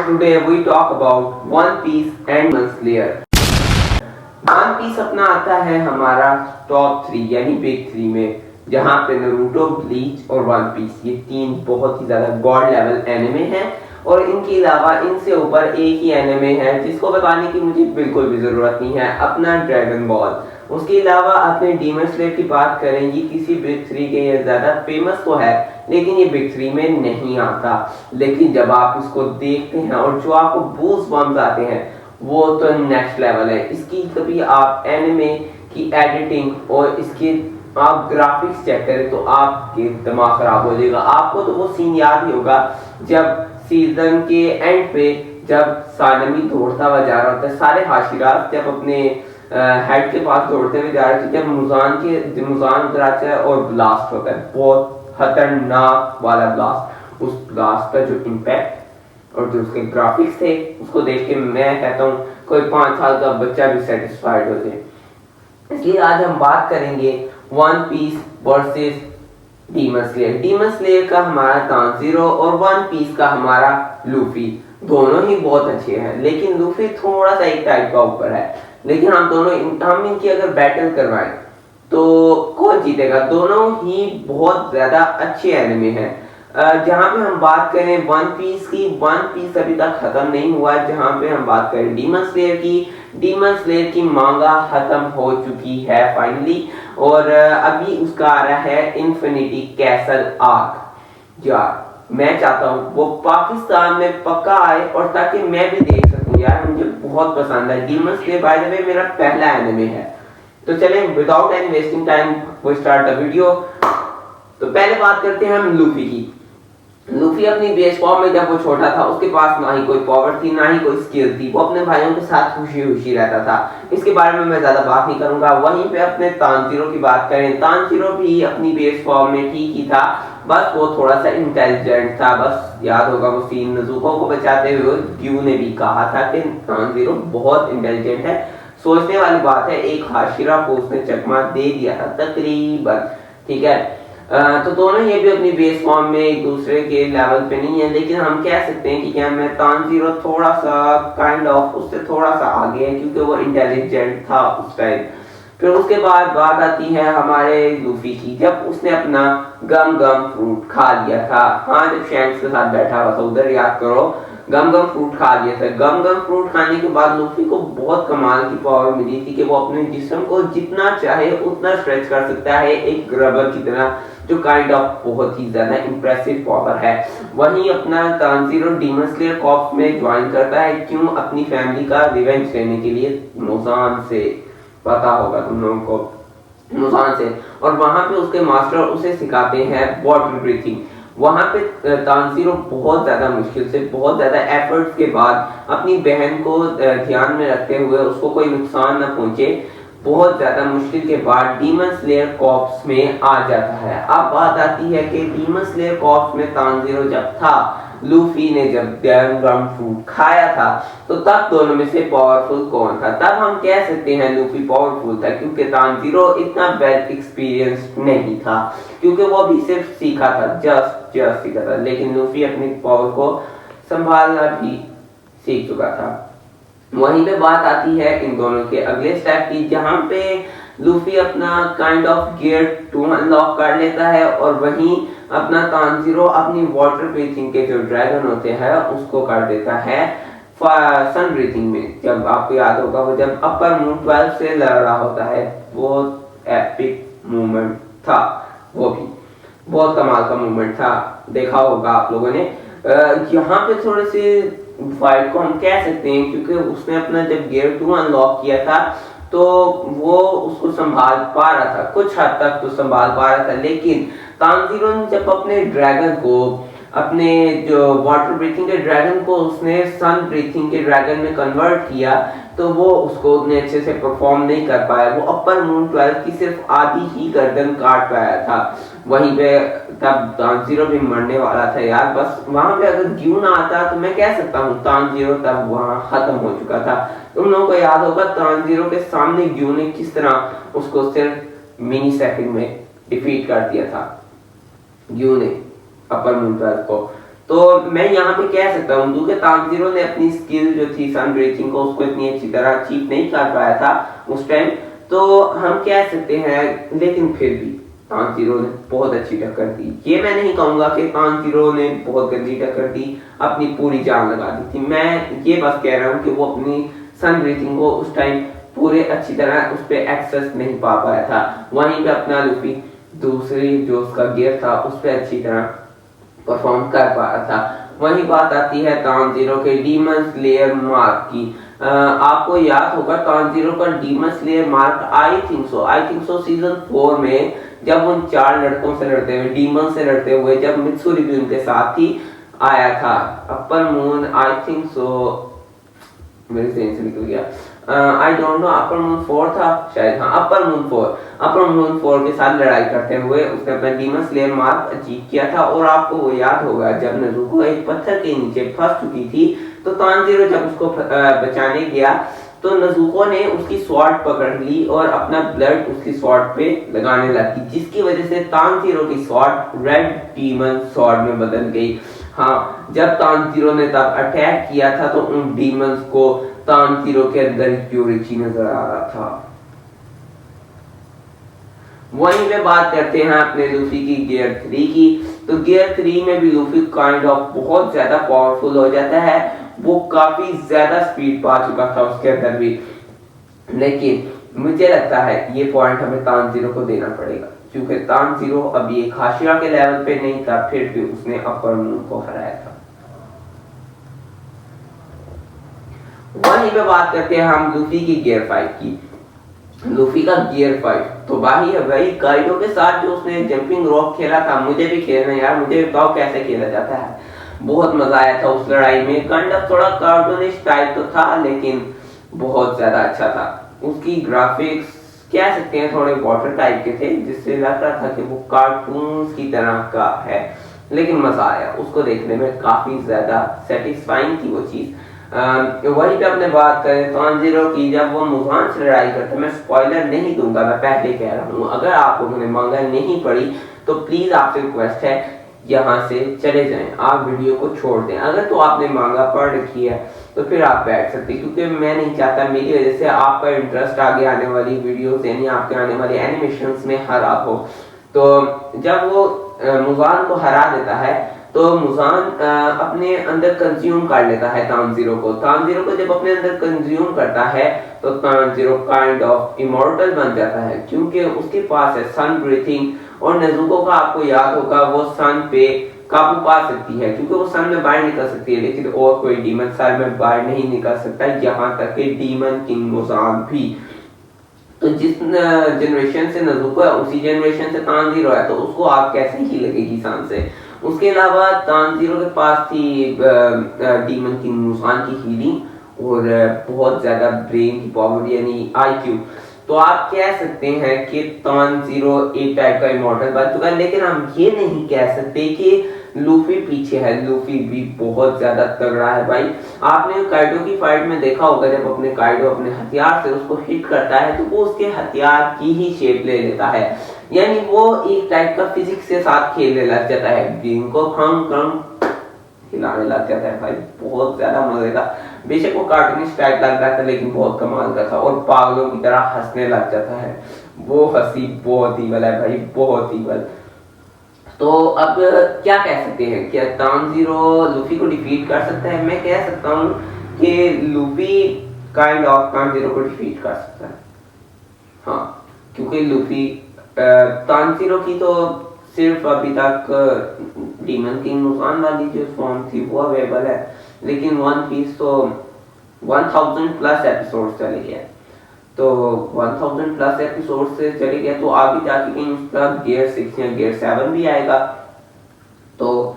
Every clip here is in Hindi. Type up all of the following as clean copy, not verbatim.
today we talk about One Piece and Demon Slayer. One Piece अपना आता है हमारा टॉप 3 यानी बिग 3 में, जहां पे नारुतो, ब्लीच और वन पीस ये तीन बहुत ही ज्यादा गॉड लेवल एनिमे हैं। और इनके अलावा इनसे ऊपर एक ही एनिमे है जिसको बताने की मुझे बिल्कुल भी जरूरत नहीं है, अपना ड्रैगन बॉल। उसके अलावा अपने डीमन स्लेयर की बात करेंगे, किसी बिग 3 के ये ज्यादा फेमस तो है लेकिन ये बिग 3 में नहीं आता। लेकिन जब आप इसको देखते हैं और जो आपको बूस्ट बम्स आते हैं वो तो नेक्स्ट लेवल है। इसकी कभी आप एनिमे की एडिटिंग और इसके आप ग्राफिक्स चेक करें तो आपके दिमाग खराब हो जाएगा। आपको तो वो सीन याद ही होगा जब सीजन के एंड पे जब सानमी दौड़ता हुआ जा रहा होता है, सारे हाशिरात जब अपने हेड के पास दौड़ते हुए जा रहे थे, जब मुजान उतर आता है और ब्लास्ट होता है, बहुत खतरनाक वाला ब्लास्ट। उस ब्लास्ट का जो इम्पैक्ट और जो उसके ग्राफिक्स थे उसको देख के मैं कहता हूँ कोई 5 साल का बच्चा भी सेटिस्फाइड हो जाए। इसलिए आज हम बात करेंगे One Piece versus Demon Slayer. Demon Slayer का हमारा तानजीरो और वन पीस का हमारा लूफी, दोनों ही बहुत अच्छे हैं लेकिन लूफी थोड़ा सा एक टाइप का ऊपर है। लेकिन हम इनकी अगर बैटल करवाएं तो कौन जीतेगा? दोनों ही बहुत ज्यादा अच्छे एनिमे हैं। जहां पे हम बात करें वन पीस की, वन पीस अभी तक खत्म नहीं हुआ है। जहां पे हम बात करें डीमन स्लेयर की मांगा खत्म हो चुकी है फाइनली, और अभी उसका आ रहा है इन्फिनिटी कैसल आर्क। यार मैं चाहता हूँ वो पाकिस्तान में पक्का आए और ताकि मैं भी देख सकूं। यार मुझे बहुत पसंद है Demon Slayer, by the way मेरा पहला एनिमे है। तो चलें without any wasting time we start the video. तो पहले बात करते हैं हम लूफी की। लूफी अपनी बेस फॉर्म में जब वो छोटा था उसके पास ना ही कोई पावर थी ना ही कोई स्किल थी, वो अपने भाइयों के साथ खुशी रहता था। इसके बारे में मैं ज्यादा बात नहीं करूंगा। वहीं पे अपने तानजीरो की बात करें, तानजीरो भी अपनी बेस फॉर्म में ठीक ही था, बस वो थोड़ा सा इंटेलिजेंट था। बस याद होगा वो सीन नज़ुको को बचाते हुए ग्यू ने भी कहा था कि तानजीरो बहुत इंटेलिजेंट है। सोचने वाली बात है, एक हाशिरा को उसने चकमा दे दिया था तकरीबन, ठीक है। तो दोनों ये भी अपनी बेस फॉर्म में एक दूसरे के लेवल पे नहीं है, लेकिन हम कह सकते हैं कि क्या मैं तानजीरो थोड़ा सा काइंड ऑफ उससे थोड़ा सा आगे है क्योंकि वो इंटेलिजेंट था उस टाइम। फिर उसके बाद बात आती है हमारे लूफी की, जब उसने अपना गम फ्रूट खा लिया था। हाँ, जब शैंक्स के साथ बैठा हुआ था उधर, याद करो, गम फ्रूट खा लिया था। गम फ्रूट खाने के बाद लूफी को बहुत कमाल की पावर मिली थी कि वो अपने जिस्म को जितना चाहे उतना स्ट्रेच कर सकता है, एक रबर की तरह, जो काइंड ऑफ बहुत ही ज्यादा इंप्रेसिव पावर है। वहीं अपना तानजीरो डीमन स्लेयर कॉर्प्स में ज्वाइन करता है, क्यों? अपनी फैमिली का रिवेंज लेने के लिए, मुजान से, पता होगा तुम लोगों को, मुजान से। और वहां पे उसके मास्टर उसे सिखाते हैं वाटर ब्रीथिंग। वहां पे तानजीरो बहुत ज्यादा मुश्किल से, बहुत ज्यादा एफर्ट्स के बाद अपनी बहन को ध्यान में रखते हुए उसको कोई नुकसान न पहुंचे, बहुत ज्यादा मुश्किल के बाद डीमन स्लेयर कॉर्प्स में आ जाता है। अब बात आती है कि डीमन स्लेयर कॉर्प्स में तानजीरो जब था, लूफी ने जब गम फ्रूट खाया था, तो तब दोनों में से पावरफुल कौन था? तब हम कह सकते हैं लूफी पावरफुल था क्योंकि तानजीरो इतना वेल एक्सपीरियंस्ड नहीं था, क्योंकि वो भी सिर्फ सीखा था, जस्ट सीखा था। लेकिन लूफी अपनी पावर को संभालना भी सीख चुका था। वहीं पे बात आती है इन दोनों के अगले स्टेप की, जहां पे लूफी अपना काइंड ऑफ गियर 2 अनलॉक कर लेता है और वहीं अपना तानजीरो अपनी वाटर ब्रीथिंग के जो ड्रैगन होते हैं उसको कर देता है सन ब्रीथिंग में। जब आपको याद होगा वो जब अपर मून 12 से लड़ रहा होता है, वो एपिक मूवमेंट था, वो भी बहुत कमाल का मूवमेंट था, देखा होगा आप लोगों ने। यहाँ पे थोड़े से फाइट को हम कह सकते हैं क्योंकि उसने अपना जब गियर 2 अनलॉक किया था तो वो उसको संभाल पा रहा था, कुछ हद तक तो संभाल पा रहा था। लेकिन तानजीरो ने जब अपने ड्रैगन को, अपने जो वाटर ब्रीथिंग के ड्रैगन को उसने सन ब्रीथिंग के ड्रैगन में कन्वर्ट किया, तो वो उसको उतने अच्छे से परफॉर्म नहीं कर पाया। वो अपर मून 12 की सिर्फ आधी ही गर्दन काट पाया था। वहीं पे तब तानजीरो भी मरने वाला था यार। बस वहां पे अगर ग्यू ना आता तो मैं कह सकता हूँ तानजीरो तब वहां खत्म हो चुका था। तुम लोगों को याद होगा तानजीरो के सामने ग्यू ने किस तरह उसको सिर्फ मिनी सेकंड में डिफीट कर दिया था, ग्यू ने अपर मून 12 को। तो मैं यहाँ पे कह सकता हूँ क्योंकि तानजीरो ने अपनी स्किल जो थी सन ब्रेकिंग को उसको इतनी अच्छी तरह अचीव नहीं कर पाया था उस टाइम, तो हम कह सकते हैं, लेकिन फिर भी तानजीरो ने बहुत अच्छी टक्कर दी। ये मैं नहीं कहूंगा कि तानजीरो ने बहुत गंदी टक्कर दी, अपनी पूरी जान लगा दी थी। मैं ये बस कह रहा हूँ कि वो अपनी सन ब्रीथिंग को उस टाइम पूरे अच्छी तरह उस पर एक्सेस नहीं पा पाया था। वहीं पे अपना लूफी दूसरी जो उसका गियर था उस पर अच्छी तरह परफॉर्म कर पा रहा था। वही बात आती है तानजीरो के डीमन स्लेयर मार्क की। आपको याद होगा तानजीरो का demon slayer mark I think so season 4 में जब उन 4 लड़कों से लड़ते हुए, डीमन से लड़ते हुए, जब मित्सुरी भी उनके साथ ही आया था। Upper moon I think so, मेरे से निकल गया, I don't know, upper moon 4 था शायद, हाँ अपर मून 4 के साथ लड़ाई करते हुए उसने अपना डीमन स्लेयर मार्क अचीव किया था। और आपको वो याद होगा जब नेज़ुको एक पत्थर के नीचे फंस चुकी थी तो तानजीरो जब उसको बचाने गया तो नेज़ुको ने उसकी स्वॉर्ड पकड़ ली और अपना ब्लड उसकी स्वॉर्ड पे लगाने लगी, जिसकी वजह से तानजीरो की स्वॉर्ड रेड डीमन स्वॉर्ड में बदल गई। हाँ, जब तानजीरो ने तब अटैक किया था तो उन डीमंस को तानजीरो के अंदर प्यूरिटी नजर आ रहा था। वहीं पे बात करते हैं अपने लूफी की गियर 3 की। तो गियर 3 में भी लूफी काइंड ऑफ बहुत ज्यादा पावरफुल हो जाता है। वो काफी ज्यादा स्पीड पा चुका था उसके अंदर भी, लेकिन मुझे लगता है ये पॉइंट हमें तानजीरो को देना पड़ेगा क्योंकि तानजीरो अभी एक हाशिया के लेवल पे नहीं था, फिर भी उसने अपर मून को हराया था। वहीं पे बात करते हैं हम लूफी की गियर 5 की। लूफी का गियर 5 तो भाई काइडो के साथ जो उसने जंपिंग रॉक खेला था, मुझे भी खेलना यार, मुझे बताओ कैसे खेला जाता है। बहुत मजा आया था उस लड़ाई में। काइंड ऑफ थोड़ा कार्टूनिश टाइप तो था लेकिन बहुत ज्यादा अच्छा था। उसकी ग्राफिक्स कह सकते हैं थोड़े वाटर टाइप के थे, जिससे लग रहा था कि वो कार्टून की तरह का है, लेकिन मजा आया उसको देखने में, काफी ज्यादा सेटिस्फाइंग थी वो चीज। वही पे अपने बात करें तानजीरो की, जब वो मुजान से लड़ाई करते, मैं स्पॉइलर नहीं दूंगा, मैं पहले कह रहा हूँ, अगर आप लोगों ने मांगा नहीं पढ़ी तो प्लीज आपसे रिक्वेस्ट है यहाँ से चले जाएं, आप वीडियो को छोड़ दें। अगर तो आपने मांगा पढ़ रखी है तो फिर आप बैठ सकते, क्योंकि मैं नहीं चाहता मेरी वजह से आपका इंटरेस्ट आगे आने वाली वीडियोस यानी आपके आने वाली एनिमेशंस में खराब हो। तो जब वो मुजान को हरा देता है तो मुजान अपने अंदर कंज्यूम कर लेता है तानजीरो को। तानजीरो को जब अपने अंदर कंज्यूम करता है तो तानजीरो काइंड ऑफ इमॉर्टल बन जाता है, क्योंकि उसके पास है सन ब्रीथिंग। और नेज़ुको का आपको याद होगा वो सन पे काबू पा सकती है, क्योंकि वो सन में बाहर निकल सकती है, लेकिन और कोई डीमन सन में बाहर नहीं निकल सकता, यहाँ तक कि डीमन किंग मुजान भी। तो जिस जनरेशन से नेज़ुको है उसी जनरेशन से तानजीरो है, तो उसको आग कैसे ही लगेगी सन से। उसके अलावा तानजीरो के पास थी डीमन किंग मुजान की हीलिंग और बहुत ज्यादा ब्रेन की पावर यानी आईक्यू। तो आप कह सकते हैं कि तानजीरो एक टाइप का इमॉर्टल बन चुका है, लेकिन हम ये नहीं कह सकते कि लूफी पीछे है। लूफी भी बहुत ज्यादा तगड़ा है भाई। आपने काइडो की फाइट में देखा होगा, जब अपने काइडो अपने हथियार से उसको हिट करता है तो वो उसके हथियार की ही शेप ले लेता है, यानी वो एक टाइप का फिजिक्स के साथ खेलने लग जाता है, गेम को खम हिलाने लग जाता है भाई। बहुत ज्यादा मजे का, बेशक वो कार्टूनिश टाइप लग रहा था लेकिन बहुत कमाल का था, और पागलों की तरह हंसने लग जाता है। वो हंसी बहुत ईवल है भाई, बहुत ईवल। तो अब क्या कह सकते हैं, क्या तानजीरो लूफी को डिफीट कर सकता है? मैं कह सकता हूँ कि लूफी काइंड ऑफ तानजीरो को डिफीट कर सकता है, हाँ, क्योंकि लूफी तानजीरो की तो सिर्फ अभी तक डीमन किंग मुजान वाली जो फॉर्म थी वो अवेलेबल है, लेकिन वन पीस तो 1000 प्लस एपिसोड चले गया, तो 1000 प्लस एपिसोड से चले गया तो आगे जाके कहीं उसका गियर 6 या गियर 7 भी आएगा। तो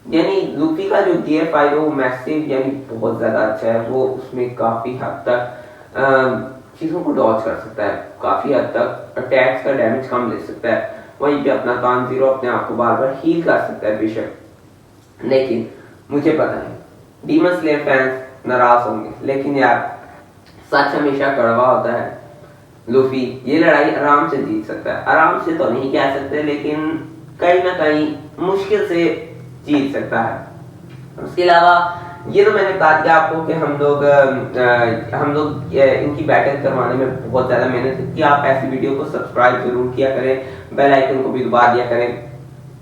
यानी लूफी का जो गियर 5 है वो मैसिव यानी बहुत ज्यादा अच्छा है। वो उसमें काफी हद तक चीजों को डॉज कर सकता है, काफी हद तक अटैक्स का डैमेज कम ले सकता है। वहीं पे अपना तानजीरो अपने आप को बार बार हील कर सकता है बेशक, लेकिन मुझे पता है डीमन स्लेयर फैंस नाराज होंगे, लेकिन यार सच हमेशा कड़वा होता है। लूफी ये लड़ाई आराम से जीत सकता है, आराम से तो नहीं कह सकते लेकिन कहीं ना कहीं मुश्किल से जीत सकता है। उसके अलावा ये तो मैंने बता दिया आपको कि हम लोग इनकी बैटल करवाने में बहुत ज़्यादा मेहनत की। आप ऐसी वीडियो को सब्सक्राइब जरूर किया करें, बेल आइकन को भी दबा दिया करें